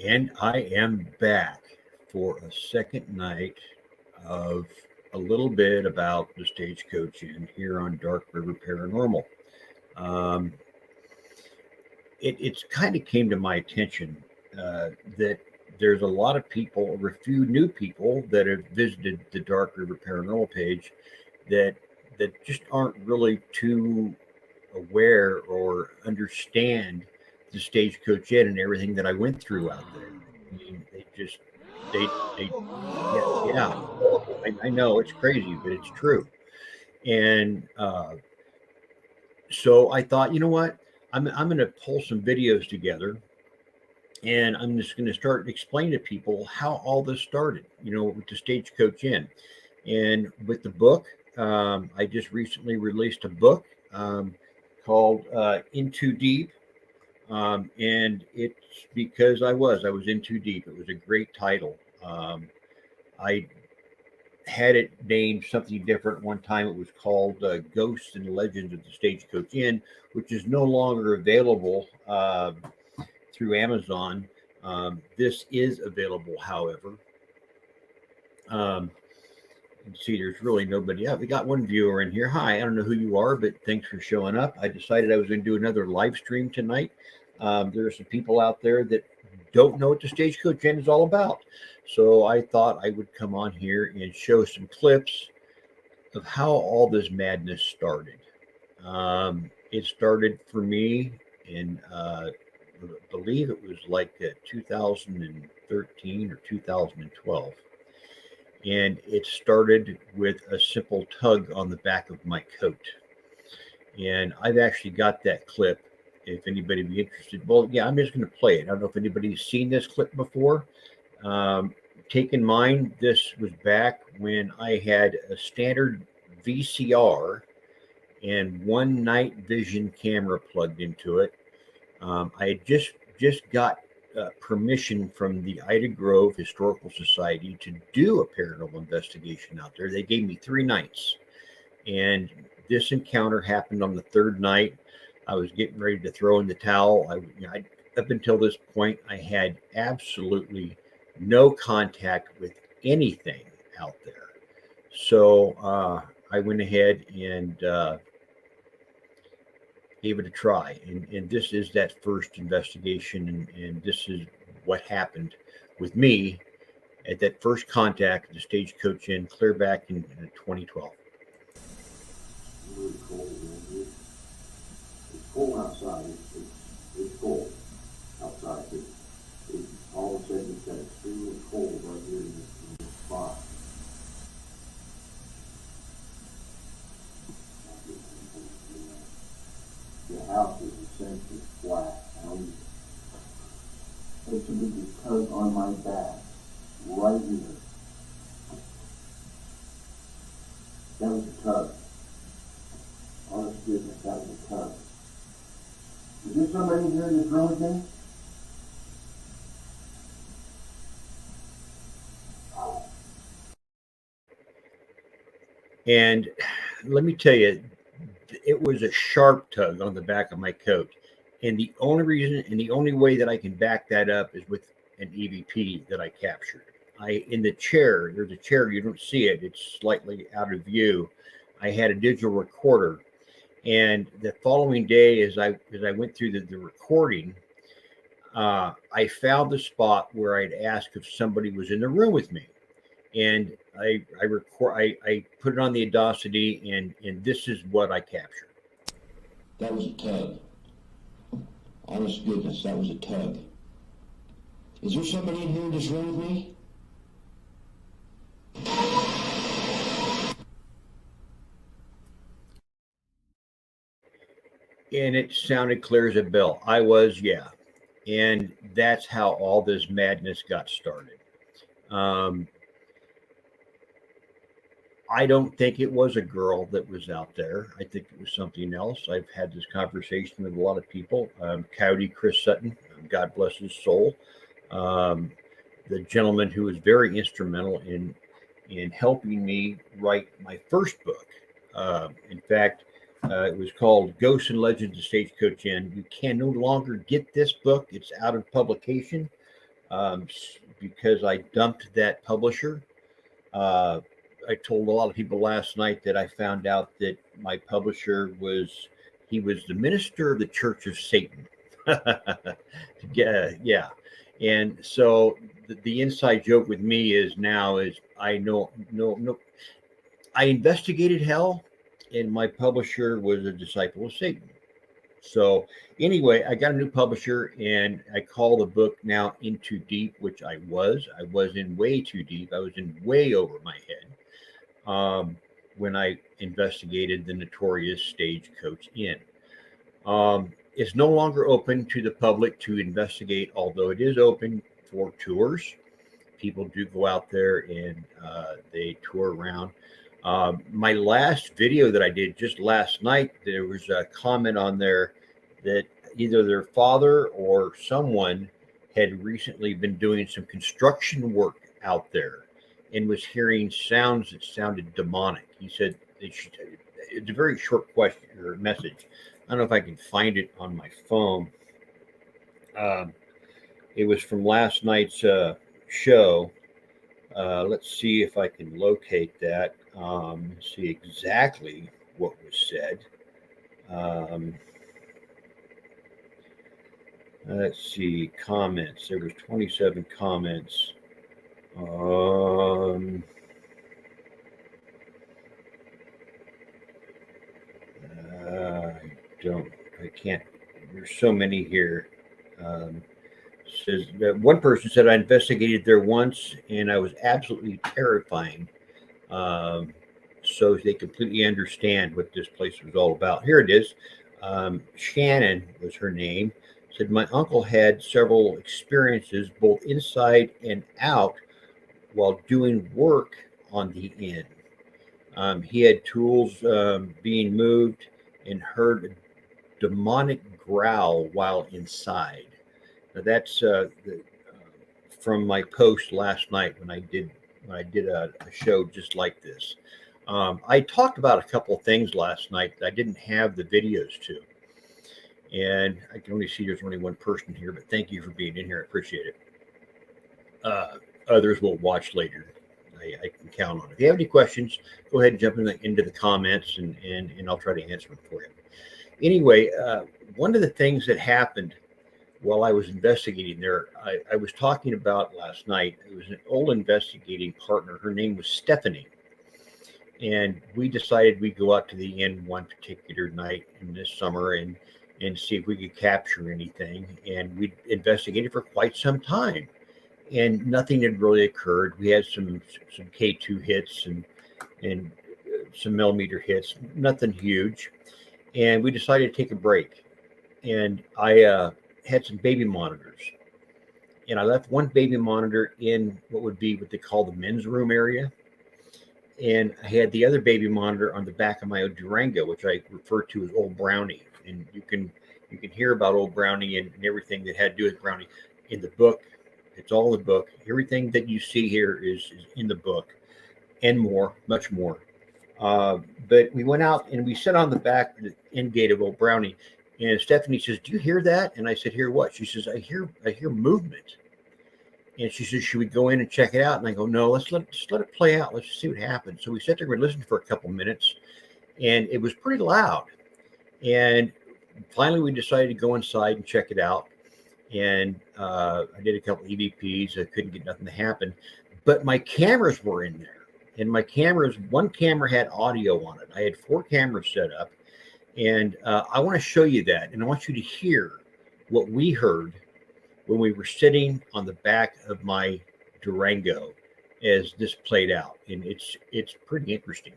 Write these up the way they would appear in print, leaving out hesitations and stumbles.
And I am back for a second night of a little bit about the Stagecoach Inn here on Dark River Paranormal. Um, it's kind of came to my attention that there's a lot of people, or a few new people that have visited the Dark River Paranormal page that just aren't really too aware or understand the Stagecoach Inn and everything that I went through out there. I mean, they yeah, horrible. I know it's crazy, but it's true. And so I thought, you know what? I'm going to pull some videos together, and I'm just going to start explaining to people how all this started. With the Stagecoach Inn, and with the book. I just recently released a book called "In Too Deep." And it's because I was in too deep. It was a great title. I had it named something different one time. It was called Ghosts and Legends of the Stagecoach Inn, which is no longer available through Amazon. This is available, however. Um, see, there's really nobody. Yeah, we got one viewer in here. Hi, I don't know who you are, but thanks for showing up. I decided I was going to do another live stream tonight. There are some people out there that don't know what the Stagecoach Inn is all about. So I thought I would come on here and show some clips of how all this madness started. It started for me in, I believe it was like 2013 or 2012. And it started with a simple tug on the back of my coat. And I've actually got that clip if anybody be interested. Well, yeah, I'm just going to play it. I don't know if anybody's seen this clip before. Take in mind, this was back when I had a standard VCR and one night vision camera plugged into it. I had just got permission from the Ida Grove Historical Society to do a paranormal investigation out there. They gave me 3 nights, and this encounter happened on the third night. I was getting ready to throw in the towel. Up until this point, I had absolutely no contact with anything out there. So I went ahead and gave it a try. And this is that first investigation, and this is what happened with me at that first contact at the Stagecoach Inn, clear back in 2012. Really cold in here. It's cold outside. It's cold outside. All of a sudden it's got extremely cold right here in this spot. The house is essentially flat. It's a big tug on my back right here. That was a tug. Honest goodness, that was a tug. Is there somebody here in this room with me? And let me tell you, it was a sharp tug on the back of my coat. And the only reason and the only way that I can back that up is with an EVP that I captured. In the chair, there's a chair, you don't see it, it's slightly out of view. I had a digital recorder. And the following day, as I went through the recording, I found the spot where I'd asked if somebody was in the room with me. And I put it on the Audacity, and this is what I captured. That was a tug. Honest goodness, that was a tug. Is there somebody in here in this room with me? And it sounded clear as a bell. I was, yeah. And that's how all this madness got started. I don't think it was a girl that was out there. I think it was something else. I've had this conversation with a lot of people. Coyote Chris Sutton, God bless his soul, the gentleman who was very instrumental in helping me write my first book. In fact, it was called Ghosts and Legends of Stagecoach Inn. You can no longer get this book. It's out of publication. because I dumped that publisher. Uh, I told a lot of people last night that I found out that my publisher was the minister of the Church of Satan. Yeah. And so the inside joke with me is now is I know no no I investigated hell, and my publisher was a disciple of Satan. So anyway, I got a new publisher, and I call the book now In Too Deep, which I was. I was in way too deep. I was in way over my head when I investigated the notorious Stagecoach Inn. It's no longer open to the public to investigate, although it is open for tours. People do go out there and they tour around. My last video that I did just last night, there was a comment on there that either their father or someone had recently been doing some construction work out there and was hearing sounds that sounded demonic. He said they should. It's a very short question or message. I don't know if I can find it on my phone. It was from last night's show. Let's see if I can locate that. See exactly what was said. Let's see, comments. There was 27 comments. I can't. There's so many here. Says that one person said I investigated there once and I was absolutely terrifying. So they completely understand what this place was all about. Here it is. Shannon was her name. Said my uncle had several experiences both inside and out while doing work on the inn. He had tools being moved and heard a demonic growl while inside. Now that's from my post last night when I did a show just like this. I talked about a couple of things last night that I didn't have the videos to, and I can only see there's only one person here. But thank you for being in here. I appreciate it. Others will watch later. I can count on it. If you have any questions, go ahead and jump into the comments, and I'll try to answer them for you. Anyway, one of the things that happened while I was investigating there, I was talking about last night. It was an old investigating partner. Her name was Stephanie. And we decided we'd go out to the inn one particular night in this summer and see if we could capture anything. And we investigated for quite some time. And nothing had really occurred. We had some K2 hits and some millimeter hits, nothing huge. And we decided to take a break. And I had some baby monitors. And I left one baby monitor in what they call the men's room area. And I had the other baby monitor on the back of my Durango, which I refer to as Old Brownie. And you can hear about Old Brownie and everything that had to do with Brownie in the book. It's all in the book. Everything that you see here is in the book and more, much more. But we went out and we sat on the back the end gate of Old Brownie. And Stephanie says, "Do you hear that?" And I said, "Hear what?" She says, I hear movement." And she says, "Should we go in and check it out?" And I go, "No, let's let it play out. Let's just see what happens." So we sat there and listened for a couple minutes, and it was pretty loud. And finally, we decided to go inside and check it out. And I did a couple EVPs. I couldn't get nothing to happen, but my cameras were in there. And my cameras, one camera had audio on it. I had 4 cameras set up, and I want to show you that. And I want you to hear what we heard when we were sitting on the back of my Durango as this played out. And it's pretty interesting.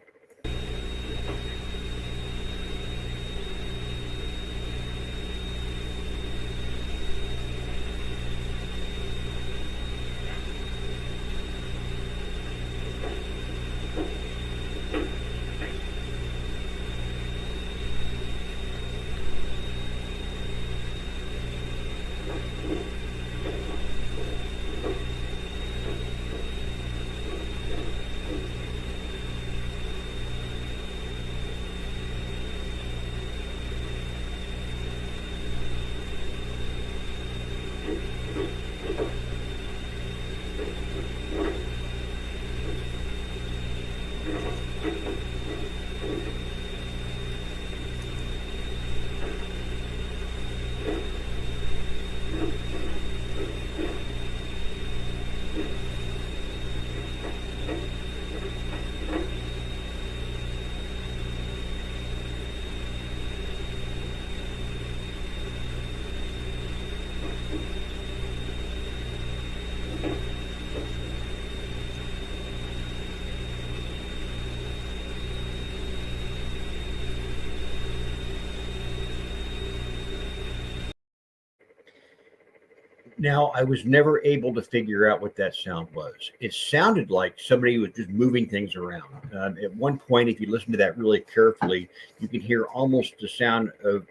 Now, I was never able to figure out what that sound was. It sounded like somebody was just moving things around. At one point, if you listen to that really carefully, you can hear almost the sound of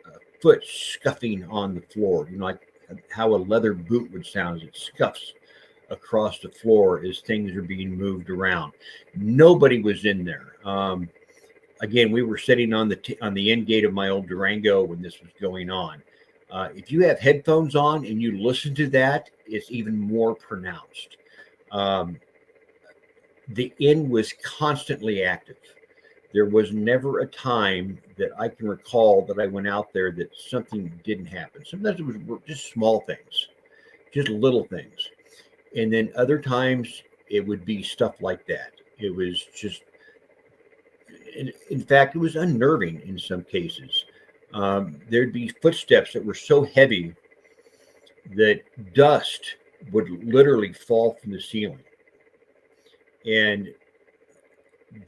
a foot scuffing on the floor, like how a leather boot would sound as it scuffs across the floor as things are being moved around. Nobody was in there. Again, we were sitting on the end gate of my old Durango when this was going on. If you have headphones on and you listen to that, it's even more pronounced. Um, the inn was constantly active. There was never a time that I can recall that I went out there that something didn't happen. Sometimes it was just small things, just little things. And then other times it would be stuff like that. It was just, in fact, it was unnerving in some cases. There'd be footsteps that were so heavy that dust would literally fall from the ceiling. And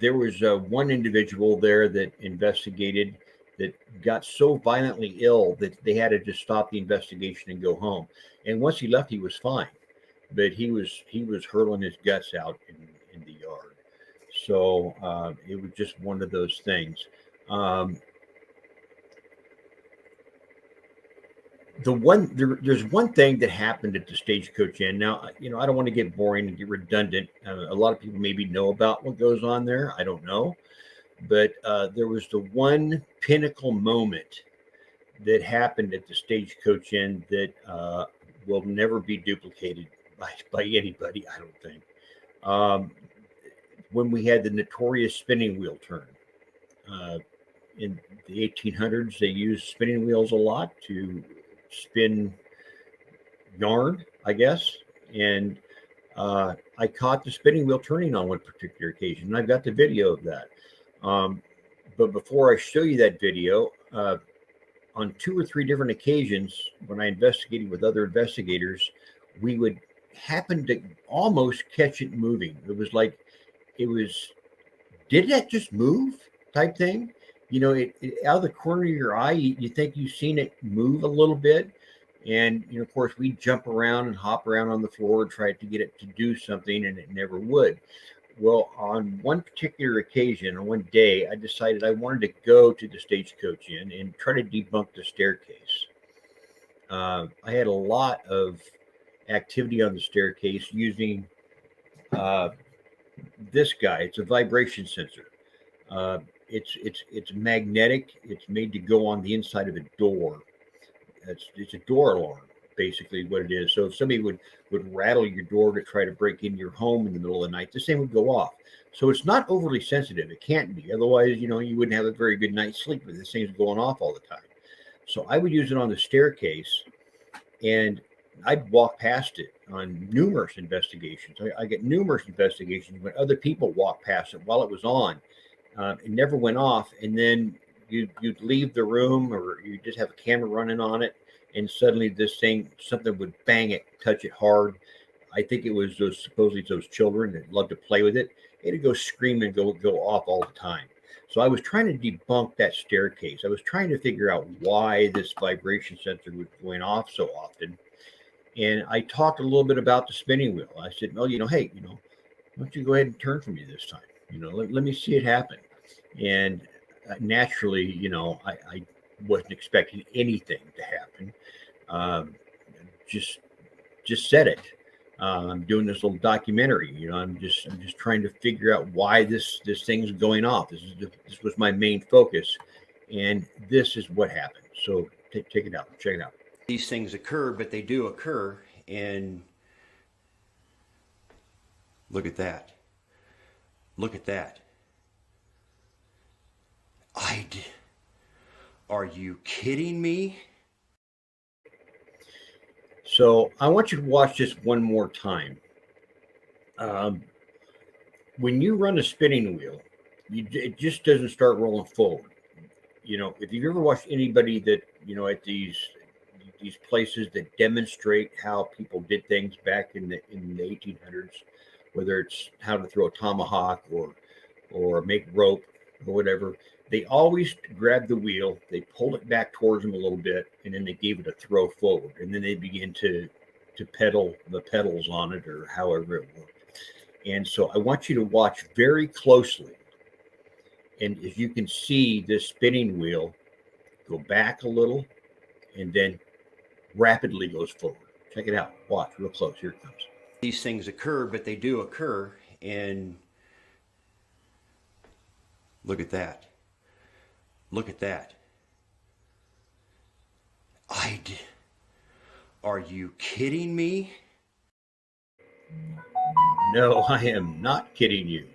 there was one individual there that investigated that got so violently ill that they had to just stop the investigation and go home. And once he left, he was fine, but he was hurling his guts out in the yard. So it was just one of those things. Um, there's one thing that happened at the Stagecoach Inn. Now, I don't want to get boring and get redundant. A lot of people maybe know about what goes on there. I don't know, but there was the one pinnacle moment that happened at the Stagecoach Inn that will never be duplicated by anybody. I don't think. Um, when we had the notorious spinning wheel turn. Uh, in the 1800s, they used spinning wheels a lot to spin yarn, I guess. And I caught the spinning wheel turning on one particular occasion, and I've got the video of that. Um, but before I show you that video, on two or three different occasions when I investigated with other investigators, we would happen to almost catch it moving. It was like it was, did that just move type thing? Out of the corner of your eye, you think you've seen it move a little bit. And, of course, we jump around and hop around on the floor and try to get it to do something, and it never would. Well, on one particular occasion, on one day, I decided I wanted to go to the Stagecoach Inn and try to debunk the staircase. I had a lot of activity on the staircase using uh, this guy. It's a vibration sensor. It's magnetic. It's made to go on the inside of a door. It's a door alarm, basically what it is. So if somebody would rattle your door to try to break into your home in the middle of the night, the same would go off. So it's not overly sensitive. It can't be. Otherwise, you wouldn't have a very good night's sleep with this thing's going off all the time. So I would use it on the staircase, and I'd walk past it on numerous investigations. I get numerous investigations when other people walk past it while it was on. It never went off, and then you'd leave the room, or you just have a camera running on it, and suddenly something would bang it, touch it hard. I think it was supposedly those children that love to play with it. It'd go scream and go off all the time. So I was trying to debunk that staircase. I was trying to figure out why this vibration sensor was going off so often. And I talked a little bit about the spinning wheel. I said, well, hey, why don't you go ahead and turn for me this time? Let me see it happen. And naturally, I wasn't expecting anything to happen. Um, just said it. I'm doing this little documentary. I'm just trying to figure out why this thing's going off. This was my main focus, and this is what happened. So take it out, check it out. These things occur, but they do occur, and look at that. Look at that. Are you kidding me? So I want you to watch this one more time. When you run a spinning wheel, it just doesn't start rolling forward. If you've ever watched anybody that, at these places that demonstrate how people did things back in the 1800s, whether it's how to throw a tomahawk or make rope or whatever, they always grabbed the wheel, they pulled it back towards them a little bit, and then they gave it a throw forward, and then they begin to pedal the pedals on it, or however it worked. And so I want you to watch very closely. And as you can see, this spinning wheel go back a little and then rapidly goes forward. Check it out. Watch real close. Here it comes. These things occur, but they do occur. And look at that. Look at that. Are you kidding me? No, I am not kidding you.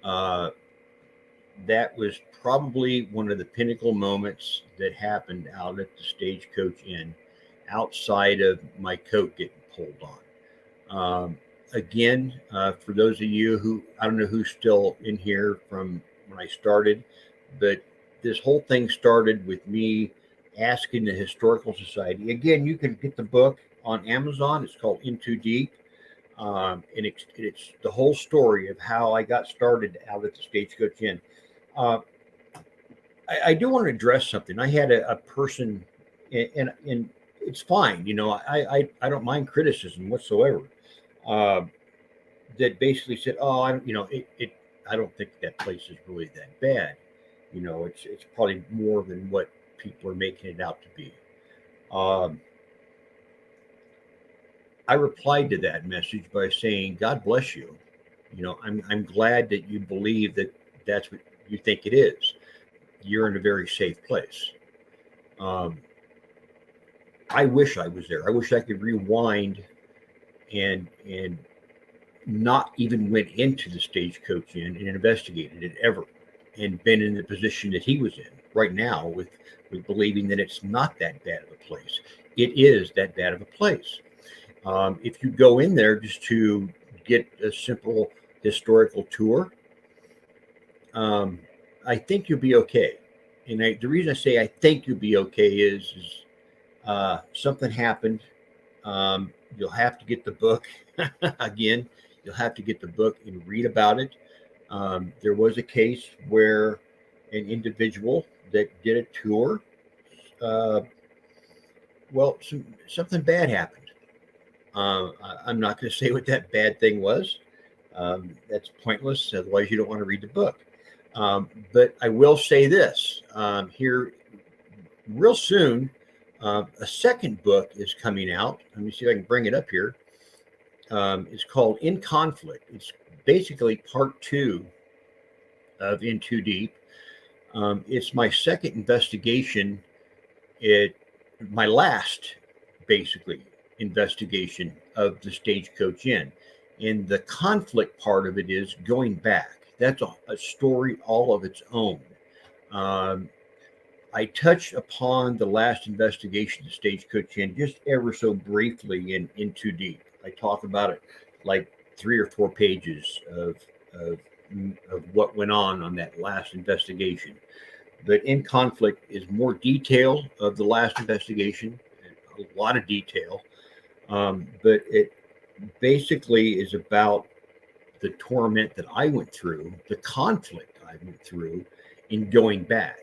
That was probably one of the pinnacle moments that happened out at the Stagecoach Inn, outside of my coat getting pulled on. Again, for those of you who, I don't know who's still in here from when I started, but this whole thing started with me asking the Historical Society. Again, you can get the book on Amazon. It's called In Too Deep. And it's the whole story of how I got started out at the Stagecoach Inn. I do want to address something. I had a person, and it's fine. I don't mind criticism whatsoever. That basically said, "Oh, I don't think that place is really that bad. It's probably more than what people are making it out to be." I replied to that message by saying, "God bless you. I'm glad that you believe that that's what you think it is. You're in a very safe place." I wish I was there. I wish I could rewind and not even went into the Stagecoach Inn and investigated it ever, and been in the position that he was in right now with believing that it's not that bad of a place. It is that bad of a place. If you go in there just to get a simple historical tour, I think you'll be okay. And the reason I say I think you'll be okay is something happened. You'll have to get the book again. You'll have to get the book and read about it. There was a case where an individual that did a tour, something bad happened. I'm not going to say what that bad thing was. That's pointless. Otherwise, you don't want to read the book. But I will say this here real soon. A second book is coming out. Let me see if I can bring it up here. It's called In Conflict. It's basically part 2 of In Too Deep. It's my second investigation. My last, basically, investigation of the Stagecoach Inn. And the conflict part of it is going back. That's a story all of its own. I touched upon the last investigation of Stagecoach Inn just ever so briefly in Too Deep. I talk about it like 3 or 4 pages of what went on that last investigation. But In Conflict is more detail of the last investigation, a lot of detail. But it basically is about the torment that I went through, the conflict I went through in going back.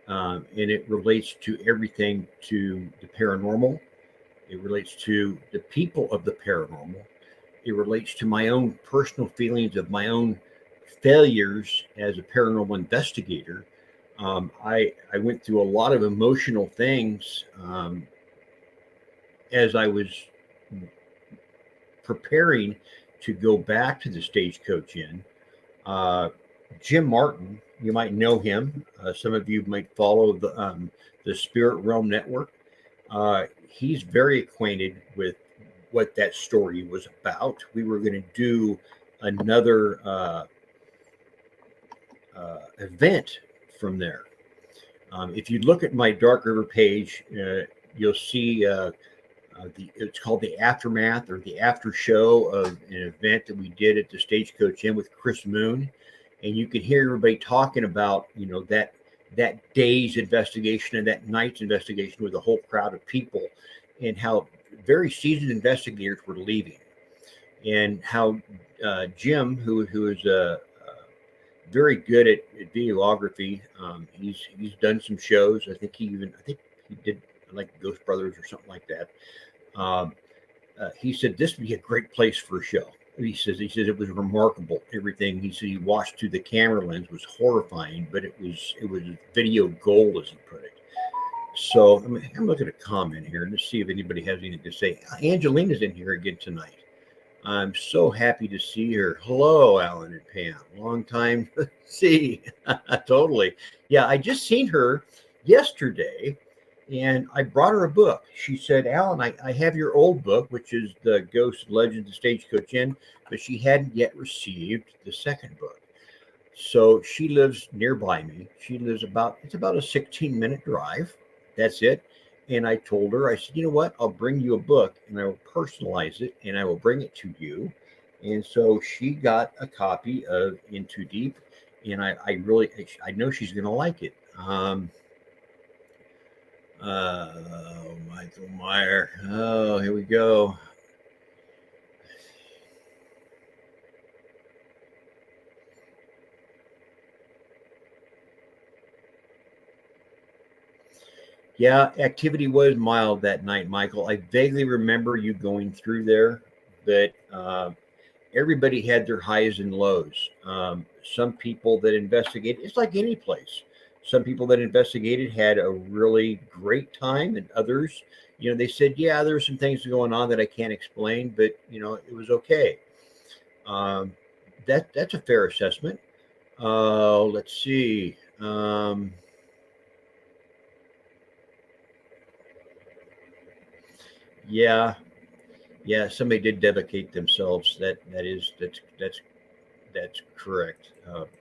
And it relates to everything to the paranormal. It relates to the people of the paranormal. It relates to my own personal feelings of my own failures as a paranormal investigator. I went through a lot of emotional things as I was preparing to go back to the Stagecoach Inn. Jim Martin, you might know him. Some of you might follow the Spirit Realm Network. He's very acquainted with what that story was about. We were going to do another event from there. If you look at my Dark River page, you'll see it's called the Aftermath, or the after show of an event that we did at the Stagecoach Inn with Chris Moon. And you can hear everybody talking about, that day's investigation and that night's investigation with a whole crowd of people, and how very seasoned investigators were leaving, and how Jim, who is very good at videography, he's done some shows. I think he did like Ghost Brothers or something like that. he said this would be a great place for a show. He says it was remarkable. Everything he said he watched through the camera lens was horrifying, but it was video gold, as he put it. So I'm looking at a comment here and to see if anybody has anything to say. Angelina's in here again tonight. I'm so happy to see her. Hello, Alan and Pam. Long time see. Totally. Yeah, I just seen her yesterday and I brought her a book. She said, Alan, I have your old book, which is the Ghost and Legends of Stagecoach Inn, but she hadn't yet received the second book. So she lives nearby me. It's about a 16-minute drive. That's it. And I told her, I said, you know what? I'll bring you a book and I will personalize it and I will bring it to you. And so she got a copy of In Too Deep, and I know she's going to like it. Michael Meyer. Oh, here we go. Yeah, activity was mild that night, Michael. I vaguely remember you going through there, but everybody had their highs and lows. Some people that investigate, it's like any place. Some people that investigated had a really great time, and others, they said, yeah, there were some things going on that I can't explain, but it was okay. Um, that's a fair assessment. Let's see. Yeah, yeah, somebody did devacate themselves. That's correct.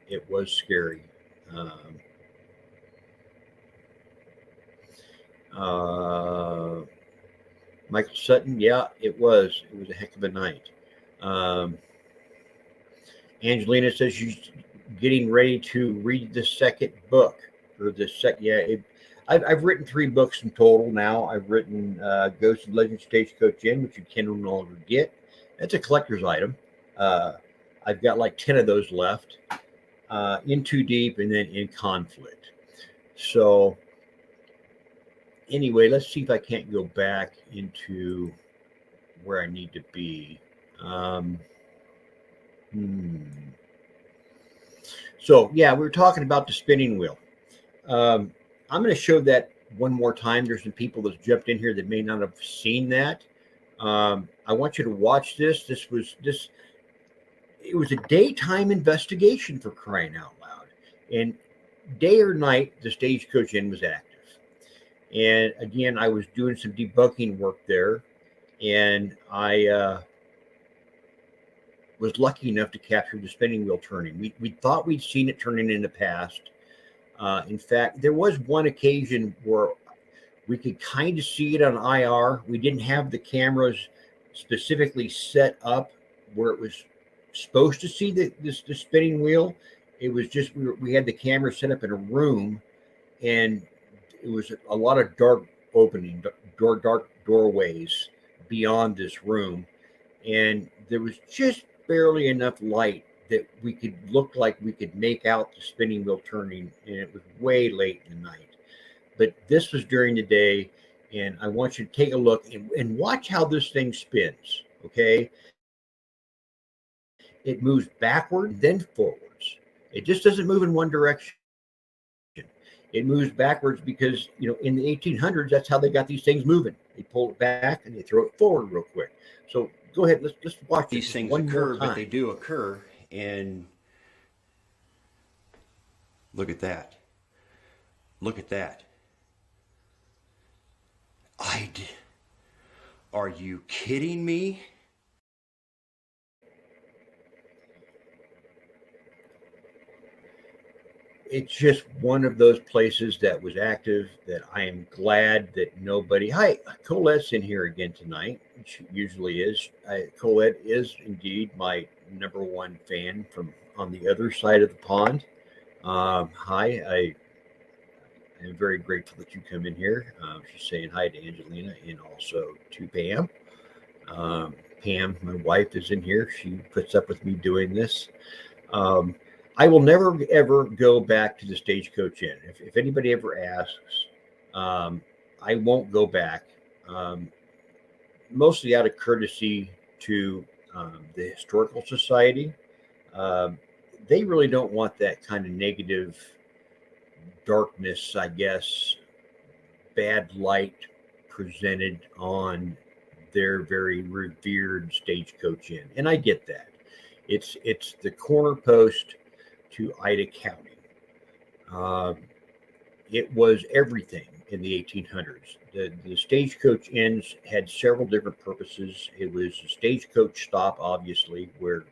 It was scary. Um, uh, Michael Sutton, yeah, it was. It was a heck of a night. Um, Angelina says she's getting ready to read the second book or the second. Yeah, I've written 3 books in total now. I've written Ghost and Legend Stagecoach Inn, which you can no longer get. That's a collector's item. Uh, I've got like 10 of those left. In Too Deep, and then In Conflict. So anyway, let's see if I can't go back into where I need to be. Um, hmm. So yeah, we were talking about the spinning wheel. Um, I'm going to show that one more time. There's some people that jumped in here that may not have seen that. I want you to watch this. It was a daytime investigation, for crying out loud. And day or night, the Stagecoach Inn was active. And again, I was doing some debunking work there, and I was lucky enough to capture the spinning wheel turning. We thought we'd seen it turning in the past. In fact, there was one occasion where we could kind of see it on IR. We didn't have the cameras specifically set up where it was supposed to see the spinning wheel. It was just we had the camera set up in a room, and it was a lot of dark dark doorways beyond this room, and there was just barely enough light that we could look like we could make out the spinning wheel turning, and it was way late in the night. But this was during the day, and I want you to take a look and watch how this thing spins. Okay, it moves backward, then forwards. It just doesn't move in one direction. It moves backwards because in the 1800s, that's how they got these things moving. They pull it back and they throw it forward real quick. So go ahead, let's watch these this things one occur, more time. but they do occur. And look at that. Look at that. Are you kidding me? It's just one of those places that was active that I am glad that nobody. Hi, Colette's in here again tonight. She usually is. Colette is indeed my #1 fan from on the other side of the pond. Hi, I am very grateful that you come in here. She's saying hi to Angelina and also to Pam. Pam, my wife, is in here. She puts up with me doing this. I will never ever go back to the Stagecoach Inn. If anybody ever asks, I won't go back. mostly out of courtesy to the Historical Society. Um, they really don't want that kind of negative darkness, I guess, bad light presented on their very revered Stagecoach Inn, and I get that. It's the corner post to Ida County. Uh, it was everything in the 1800s. The Stagecoach Inns had several different purposes. It was a stagecoach stop, obviously, where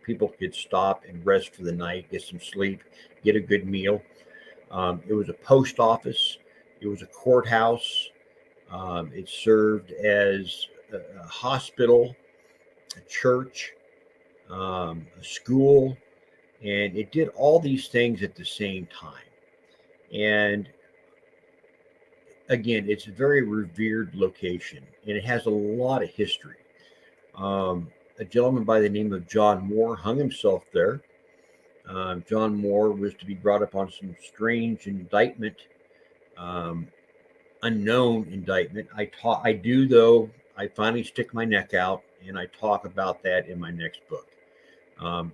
people could stop and rest for the night, get some sleep, get a good meal. It was a post office. It was a courthouse. It served as a hospital, a church, a school, and it did all these things at the same time. And again, it's a very revered location, and it has a lot of history. A gentleman by the name of John Moore hung himself there. John Moore was to be brought up on some strange indictment, um, unknown indictment. I do though. I finally stick my neck out, and I talk about that in my next book.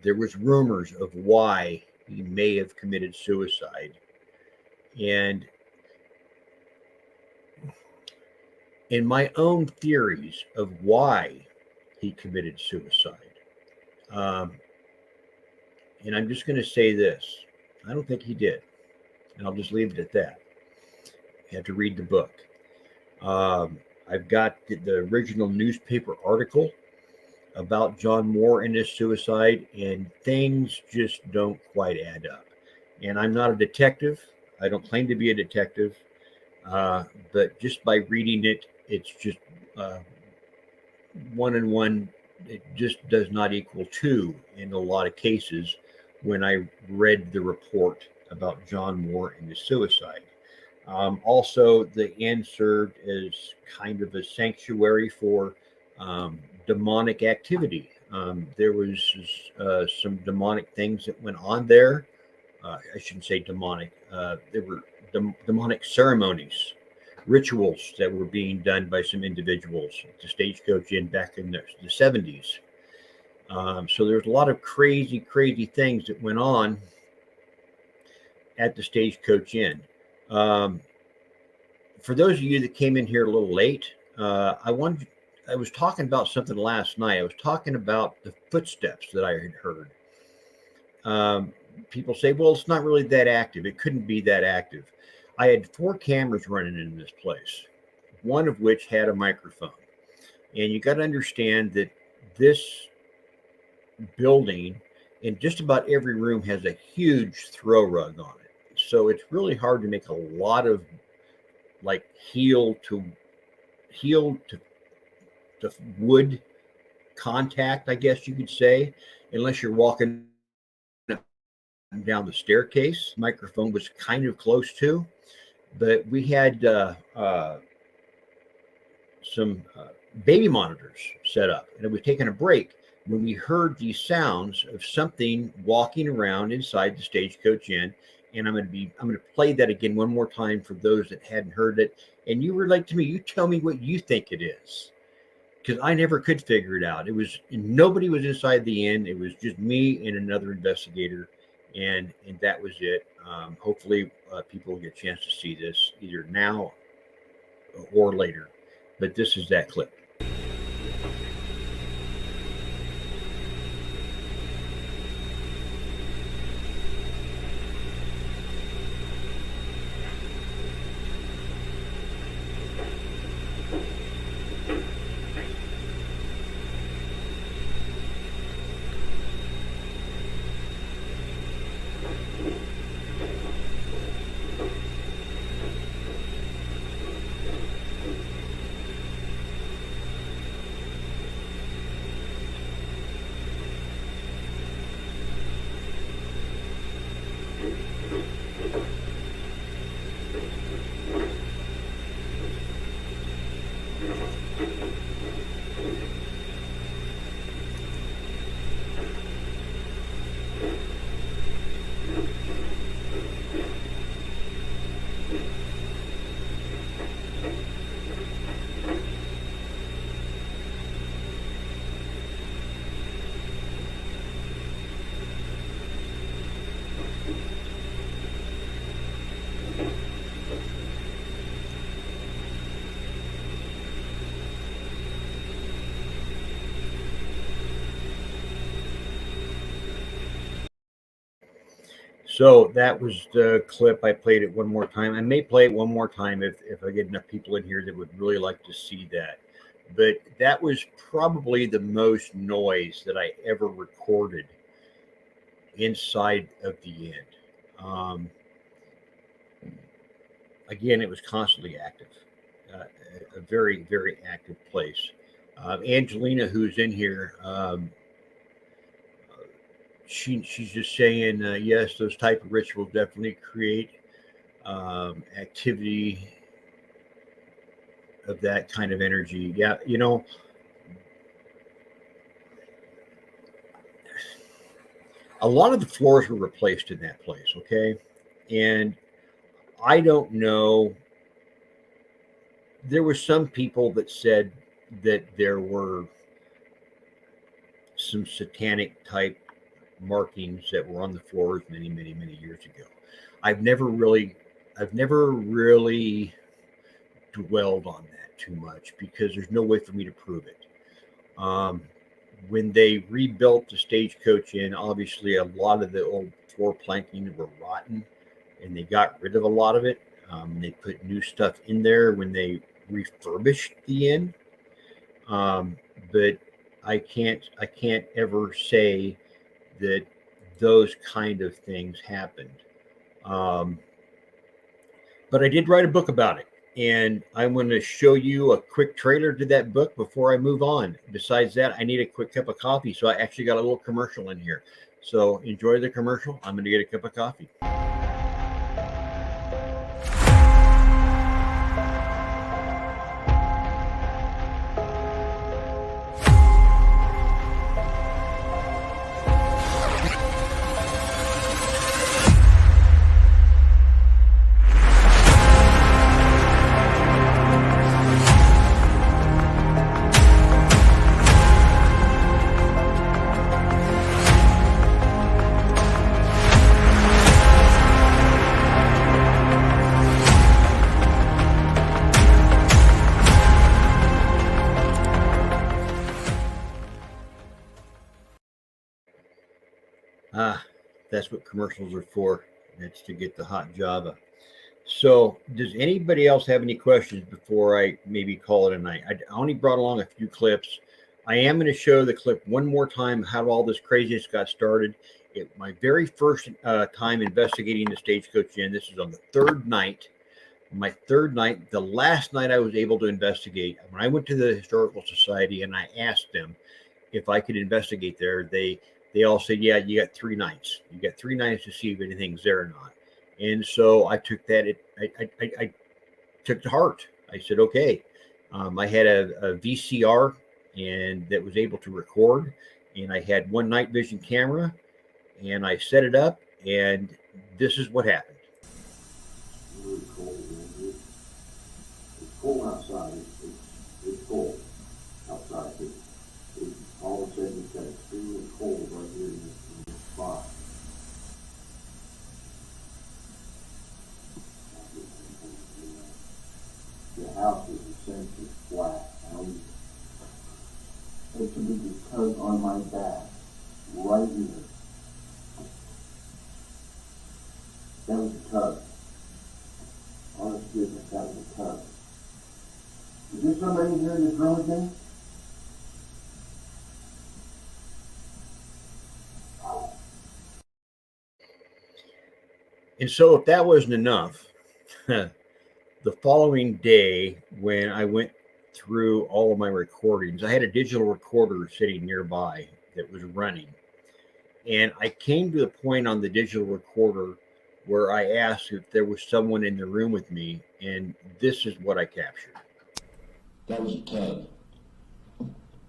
There was rumors of why he may have committed suicide, and in my own theories of why he committed suicide. Um, and I'm just going to say this: I don't think he did, and I'll just leave it at that. You have to read the book. I've got the original newspaper article about John Moore and his suicide, and things just don't quite add up. And I'm not a detective. I don't claim to be a detective, but just by reading it, it's just one and one. It just does not equal two in a lot of cases when I read the report about John Moore and his suicide. Also, the inn served as kind of a sanctuary for demonic activity. There was some demonic things that went on there. I shouldn't say demonic. There were demonic ceremonies, rituals that were being done by some individuals at the Stagecoach Inn back in the 70s. So there's a lot of crazy, crazy things that went on at the Stagecoach Inn. For those of you that came in here a little late, I was talking about something last night. I was talking about the footsteps that I had heard. People say, well, it's not really that active. It couldn't be that active. I had 4 cameras running in this place, one of which had a microphone. And you got to understand that this building in just about every room has a huge throw rug on it. So it's really hard to make a lot of like heel to wood contact, I guess you could say, unless you're walking up and down the staircase. Microphone was kind of close to, but we had some baby monitors set up, and it was taking a break when we heard these sounds of something walking around inside the Stagecoach Inn. And I'm going to play that again one more time for those that hadn't heard it. And you relate to me. You tell me what you think it is, because I never could figure it out. Nobody was inside the inn. It was just me and another investigator, and that was it. Hopefully, people will get a chance to see this either now or later. But this is that clip. So that was the clip. I played it one more time. I may play it one more time if I get enough people in here that would really like to see that. But that was probably the most noise that I ever recorded inside of the inn. Um, Again, it was constantly active, uh, a very, very active place. Angelina, who's in here, she's just saying, yes, those type of rituals definitely create activity of that kind of energy. Yeah, a lot of the floors were replaced in that place. Okay, and I don't know. There were some people that said that there were some satanic type markings that were on the floors many, many, many years ago. I've never really, I've never really dwelled on that too much because there's no way for me to prove it. Um, when they rebuilt the Stagecoach Inn, obviously a lot of the old floor planking were rotten, and they got rid of a lot of it. They put new stuff in there when they refurbished the inn, but I can't ever say that those kind of things happened. Um, but I did write a book about it, and I'm going to show you a quick trailer to that book before I move on. Besides that, I need a quick cup of coffee, so I actually got a little commercial in here. So enjoy the commercial. I'm going to get a cup of coffee. Ah, that's what commercials are for. That's to get the hot Java. So, does anybody else have any questions before I maybe call it a night? I only brought along a few clips. I am going to show the clip one more time how all this craziness got started. My very first time investigating the Stagecoach Inn. This is on the third night. My third night, the last night I was able to investigate. When I went to the Historical Society and I asked them if I could investigate there, they all said, "Yeah, you got 3 nights. You got 3 nights to see if anything's there or not." And so I took that. I took to heart. I said, "Okay." I had a VCR and that was able to record, and I had one night vision camera, and I set it up, and this is what happened. Really cold, man. It's cold outside. It's cold outside. All of a sudden it's got extremely cold right here in this spot. The house is essentially flat. It can be just tug on my back right here. That was a tug. Honest goodness, that was a tug. Is there somebody here in this room with me? And so, if that wasn't enough, the following day, when I went through all of my recordings, I had a digital recorder sitting nearby that was running. And I came to the point on the digital recorder where I asked if there was someone in the room with me, and this is what I captured. That was a tug.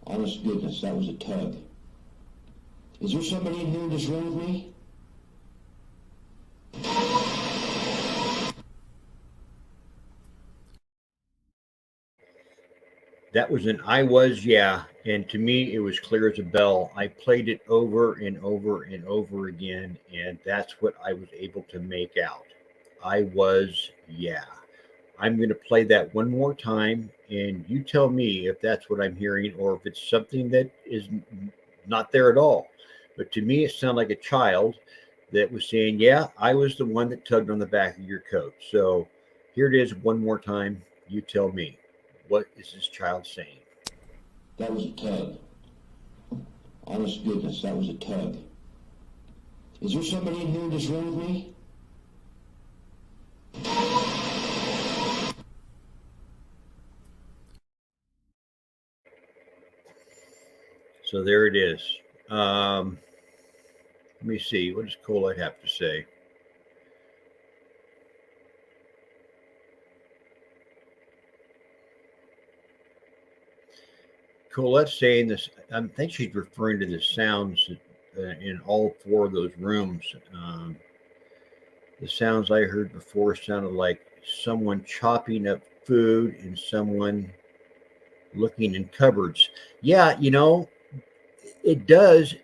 Honest goodness, that was a tug. Is there somebody in here in this room with me? That was an I was, yeah. And to me, it was clear as a bell. I played it over and over and over again, and that's what I was able to make out. I was, yeah. I'm going to play that one more time, and you tell me if that's what I'm hearing or if it's something that is not there at all. But to me, it sounded like a child that was saying, yeah, I was the one that tugged on the back of your coat. So here it is one more time. You tell me, what is this child saying? That was a tug. Honest goodness, that was a tug. Is there somebody in here in this room with me? So there it is. Let me see. What does Colette have to say? Colette's saying this. I think she's referring to the sounds in all four of those rooms. The sounds I heard before sounded like someone chopping up food and someone looking in cupboards. Yeah, it does.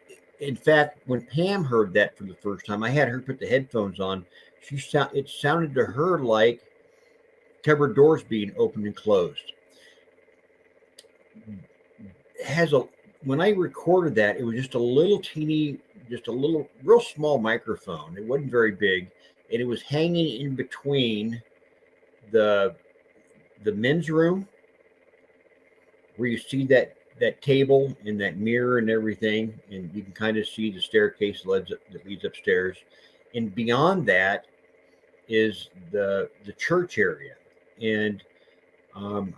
In fact, when Pam heard that for the first time, I had her put the headphones on. It sounded to her like cupboard doors being opened and closed. It has a When I recorded that, it was just a little teeny, just a little real small microphone. It wasn't very big, and it was hanging in between the men's room where you see that table and that mirror and everything, and you can kind of see the staircase that leads upstairs. And beyond that is the church area, and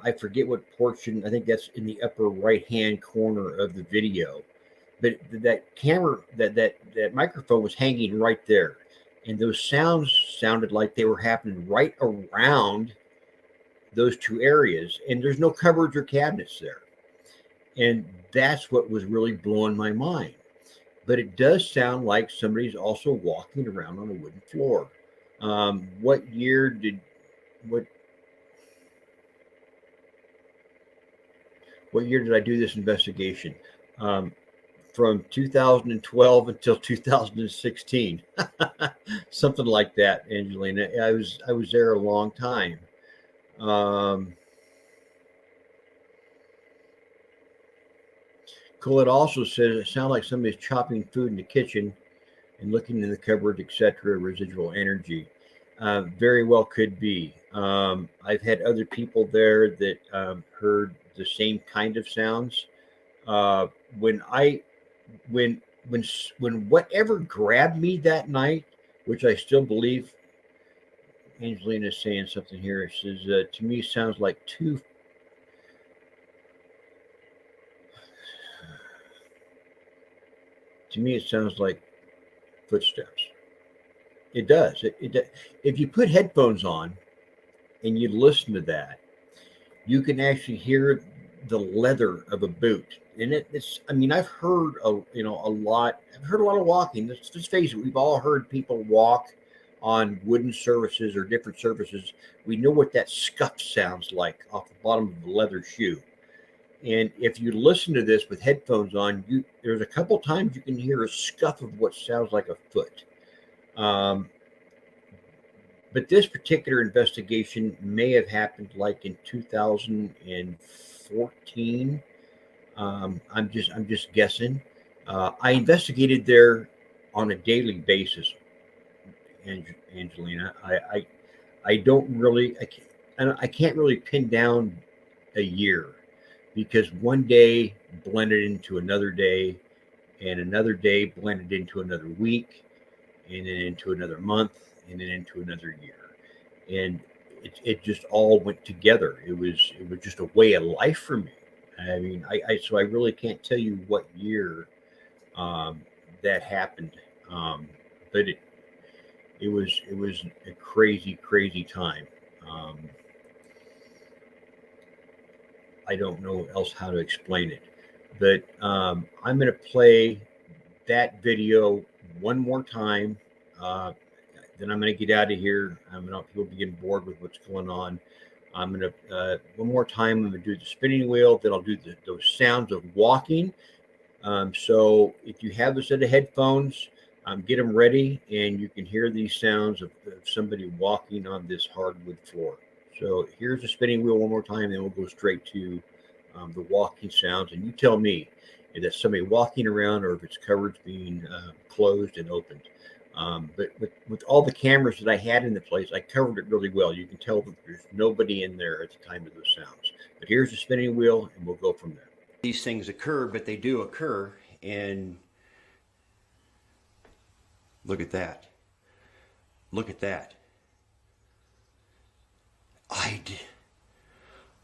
I forget what portion. I think that's in the upper right hand corner of the video. But that camera, that microphone was hanging right there, and those sounds sounded like they were happening right around those two areas. And there's no cupboards or cabinets there, and that's what was really blowing my mind. But it does sound like somebody's also walking around on a wooden floor. What year did what what year did I do this investigation? Um, from 2012 until 2016, something like that, Angelina. I was there a long time. Um, Colette also says it sounds like somebody's chopping food in the kitchen and looking in the cupboard, etc. Residual energy. Very well could be. I've had other people there that heard the same kind of sounds. Uh, when I when when whatever grabbed me that night, which I still believe, Angelina is saying something here. It says to me sounds like two. To me, it sounds like footsteps. It does. If you put headphones on and you listen to that, you can actually hear the leather of a boot. And it's, I mean, I've heard a lot. I've heard a lot of walking. Let's just face it. We've all heard people walk on wooden surfaces or different surfaces. We know what that scuff sounds like off the bottom of the leather shoe. And if you listen to this with headphones on, there's a couple times you can hear a scuff of what sounds like a foot. Um, but this particular investigation may have happened like in 2014. I'm just guessing. I investigated there on a daily basis, Angelina. I don't really I can't really pin down a year because one day blended into another day, and another day blended into another week, and then into another month, and then into another year, and it just all went together. It was just a way of life for me. I mean, so I really can't tell you what year um, that happened, but it was a crazy time. Um, I don't know else how to explain it, but I'm going to play that video one more time. Uh, then I'm going to get out of here. I'm going to people be getting bored with what's going on. I'm going to one more time. I'm going to do the spinning wheel. Then I'll do those sounds of walking. So if you have a set of headphones, get them ready, and you can hear these sounds of somebody walking on this hardwood floor. So here's the spinning wheel one more time, then we'll go straight to the walking sounds. And you tell me if that's somebody walking around or if it's cupboards being closed and opened. But with all the cameras that I had in the place, I covered it really well. You can tell that there's nobody in there at the time of those sounds. But here's the spinning wheel, and we'll go from there. These things occur, but they do occur. And look at that. Look at that.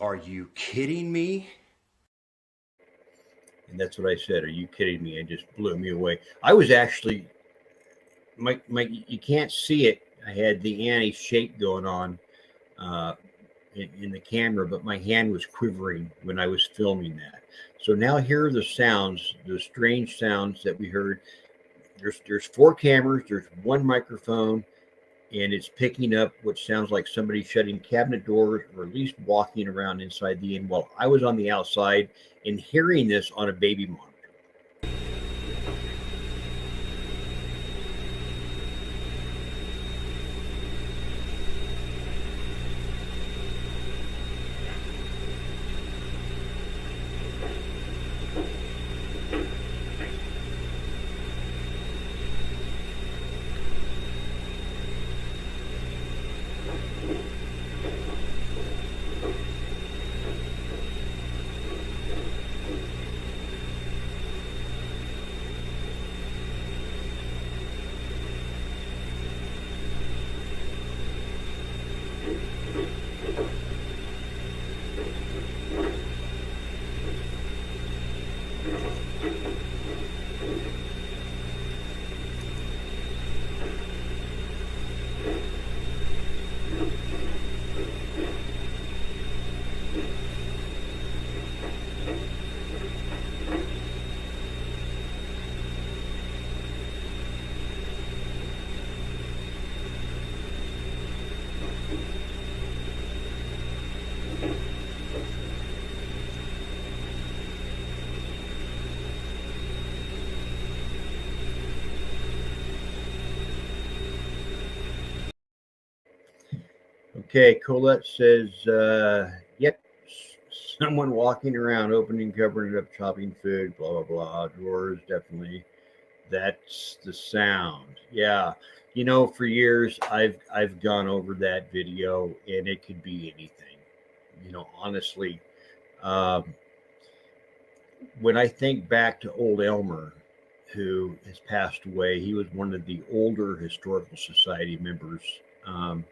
Are you kidding me? And that's what I said. Are you kidding me? It just blew me away. I was actually, you can't see it. I had the Annie shake going on in the camera, but my hand was quivering when I was filming that. So now here are the sounds, the strange sounds that we heard. There's 4 cameras, there's 1 microphone, and it's picking up what sounds like somebody shutting cabinet doors or at least walking around inside the inn while I was on the outside and hearing this on a baby monitor. Okay, Colette says, yep, someone walking around, opening, covering it up, chopping food, blah, blah, blah, drawers, definitely. That's the sound. Yeah. You know, for years I've gone over that video and it could be anything. You know, honestly, um, when I think back to old Elmer, who has passed away, he was one of the older historical society members. Um,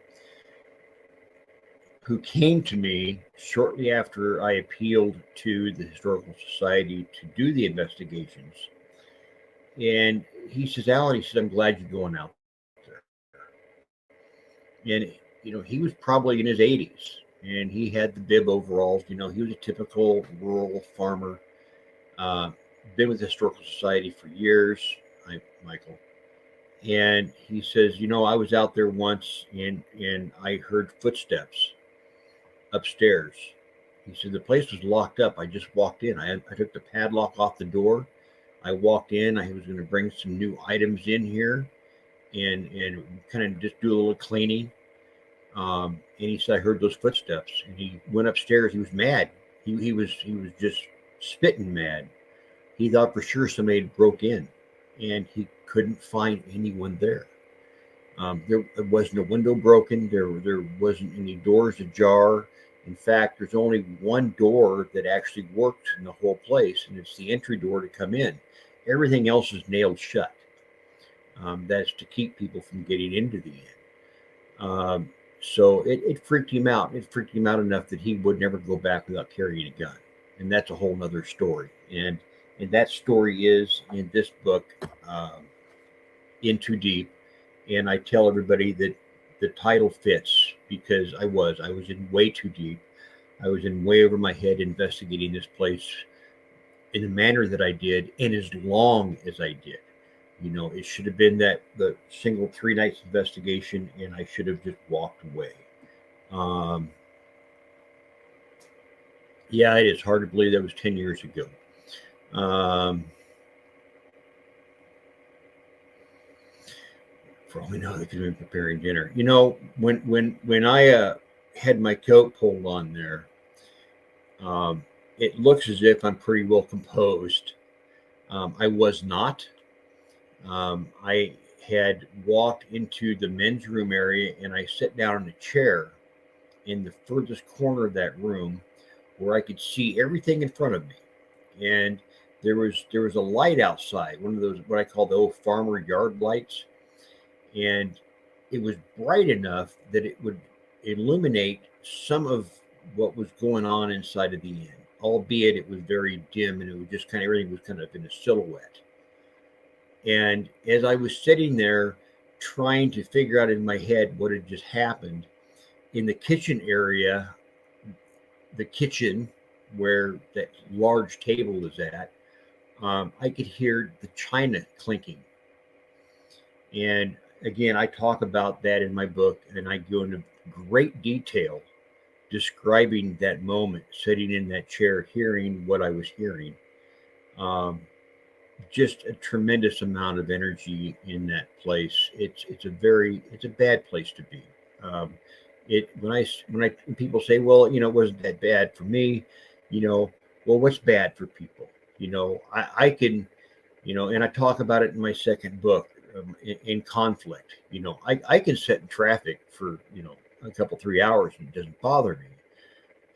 who came to me shortly after I appealed to the Historical Society to do the investigations. And he says, Alan, he says, I'm glad you're going out there. And, you know, he was probably in his 80s and he had the bib overalls. You know, he was a typical rural farmer, uh, been with the Historical Society for years, Michael. And he says, you know, I was out there once and I heard footsteps upstairs. He said the place was locked up. I just walked in. I took the padlock off the door. I walked in. I was going to bring some new items in here and kind of just do a little cleaning. And he said I heard those footsteps. And he went upstairs. He was mad. He was just spitting mad. He thought for sure somebody had broke in, and he couldn't find anyone there. There wasn't a window broken. There wasn't any doors ajar. In fact, there's only one door that actually works in the whole place, and it's the entry door to come in. Everything else is nailed shut. That's to keep people from getting into the inn. So it freaked him out. It freaked him out enough that he would never go back without carrying a gun. And that's a whole nother story. And that story is in this book, In Too Deep. And I tell everybody that the title fits because I was in way too deep. I was in way over my head investigating this place in the manner that I did and as long as I did. You know, it should have been that the single 3 nights investigation, and I should have just walked away. Yeah, it is hard to believe that was 10 years ago. For all we know, they could have been preparing dinner. You know, when I had my coat pulled on there, it looks as if I'm pretty well composed. I was not. I had walked into the men's room area, and I sat down in a chair in the furthest corner of that room where I could see everything in front of me. And there was a light outside, one of those what I call the old farmer yard lights, and it was bright enough that it would illuminate some of what was going on inside of the inn, albeit it was very dim and it was just kind of everything was kind of in a silhouette. And as I was sitting there trying to figure out in my head what had just happened, in the kitchen area, the kitchen where that large table is at, I could hear the china clinking. And again, I talk about that in my book, and I go into great detail describing that moment, sitting in that chair, hearing what I was hearing. Um, just a tremendous amount of energy in that place. It's a bad place to be. Um, it when people say, well, it wasn't that bad for me, you know, well, what's bad for people? I can, and I talk about it in my second book, in conflict. I can sit in traffic for a couple 3 hours and it doesn't bother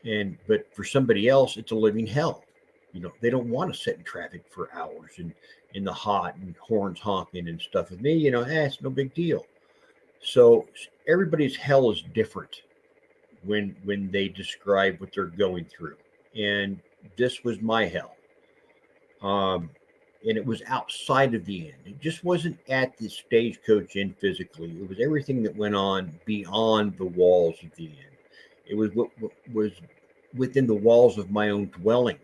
me. But for somebody else, it's a living hell. They don't want to sit in traffic for hours and in the hot and horns honking and stuff. With me, it's no big deal. So everybody's hell is different when they describe what they're going through, and this was my hell. Um, and it was outside of the inn. It just wasn't at the Stagecoach Inn physically. It was everything that went on beyond the walls of the inn. It was what was within the walls of my own dwelling,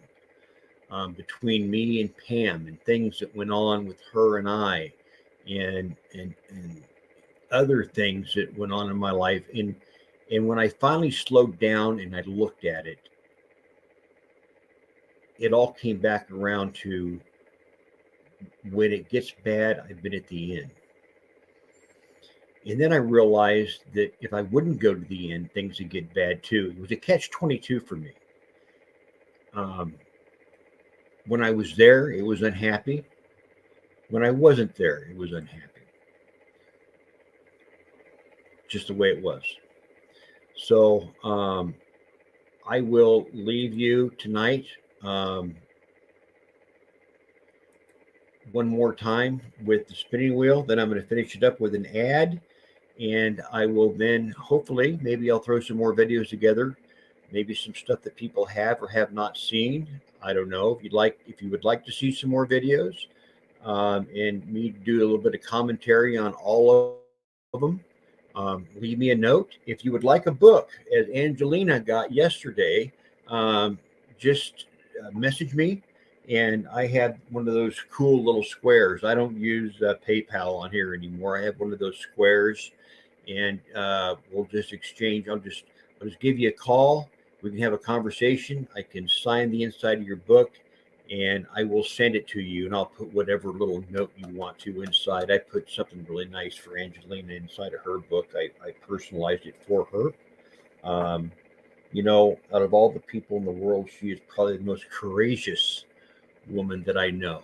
between me and Pam, and things that went on with her and I, and other things that went on in my life. And when I finally slowed down and I looked at it, it all came back around to, when it gets bad, I've been at the inn. And then I realized that if I wouldn't go to the inn, things would get bad too. It was a catch-22 for me. When I was there, it was unhappy. When I wasn't there, it was unhappy. Just the way it was. So I will leave you tonight, one more time with the spinning wheel. Then I'm going to finish it up with an ad. And I will then hopefully, maybe I'll throw some more videos together, maybe some stuff that people have or have not seen. I don't know if you would like to see some more videos, and me do a little bit of commentary on all of them. Leave me a note. If you would like a book, as Angelina got yesterday, just message me. And I have one of those cool little squares. I don't use PayPal on here anymore. I have one of those squares, and we'll just exchange. I'll just give you a call. We can have a conversation. I can sign the inside of your book, and I will send it to you. And I'll put whatever little note you want to inside. I put something really nice for Angelina inside of her book. I personalized it for her. Out of all the people in the world, she is probably the most courageous woman that I know.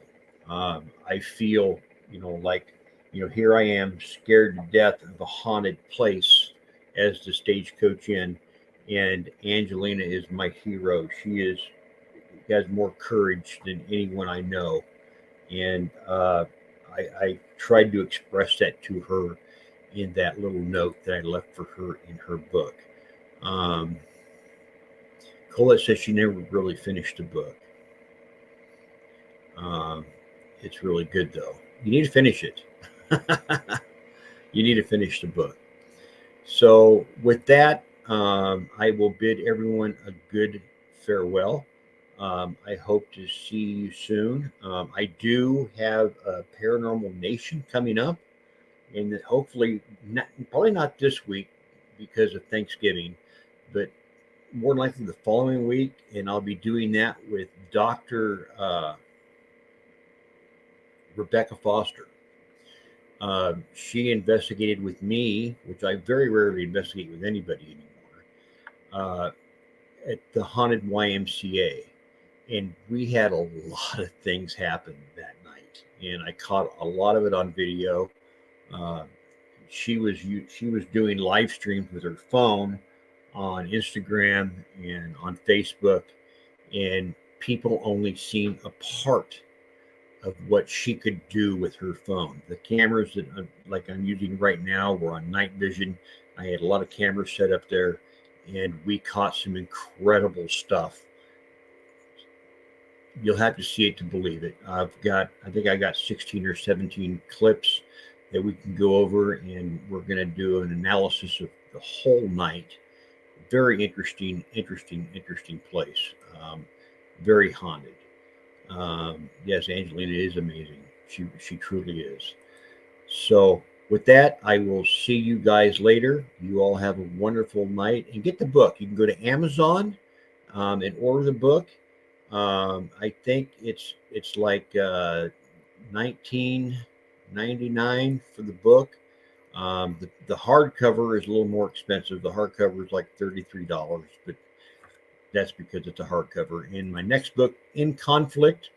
I feel, like, here I am scared to death of a haunted place as the Stagecoach Inn, and Angelina is my hero. She has more courage than anyone I know, and I tried to express that to her in that little note that I left for her in her book. Colette says she never really finished the book. It's really good, though. You need to finish it. You need to finish the book. So with that, I will bid everyone a good farewell. I hope to see you soon. I do have a Paranormal Nation coming up, and hopefully, probably not this week because of Thanksgiving, but more likely the following week. And I'll be doing that with Dr. Rebecca Foster. She investigated with me, which I very rarely investigate with anybody anymore, at the haunted YMCA. And we had a lot of things happen that night. And I caught a lot of it on video. Uh, she was doing live streams with her phone on Instagram and on Facebook, and people only seen a part of what she could do with her phone. The cameras that like I'm using right now were on night vision. I had a lot of cameras set up there, and we caught some incredible stuff. You'll have to see it to believe it. I think I got 16 or 17 clips that we can go over, and we're going to do an analysis of the whole night. Very interesting place. Very haunted. Yes, Angelina is amazing. She truly is. So with that, I will see you guys later. You all have a wonderful night, and get the book. You can go to Amazon and order the book. I think it's like 19.99 for the book. The hardcover is a little more expensive. The hardcover is like $33, but that's because it's a hardcover. And my next book, In Conflict,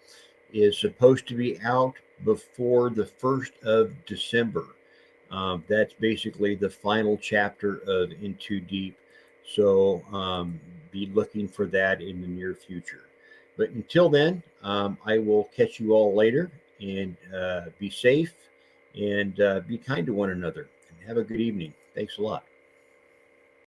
is supposed to be out before the 1st of December. That's basically the final chapter of In Too Deep. So be looking for that in the near future. But until then, I will catch you all later, and be safe, and be kind to one another. And have a good evening. Thanks a lot.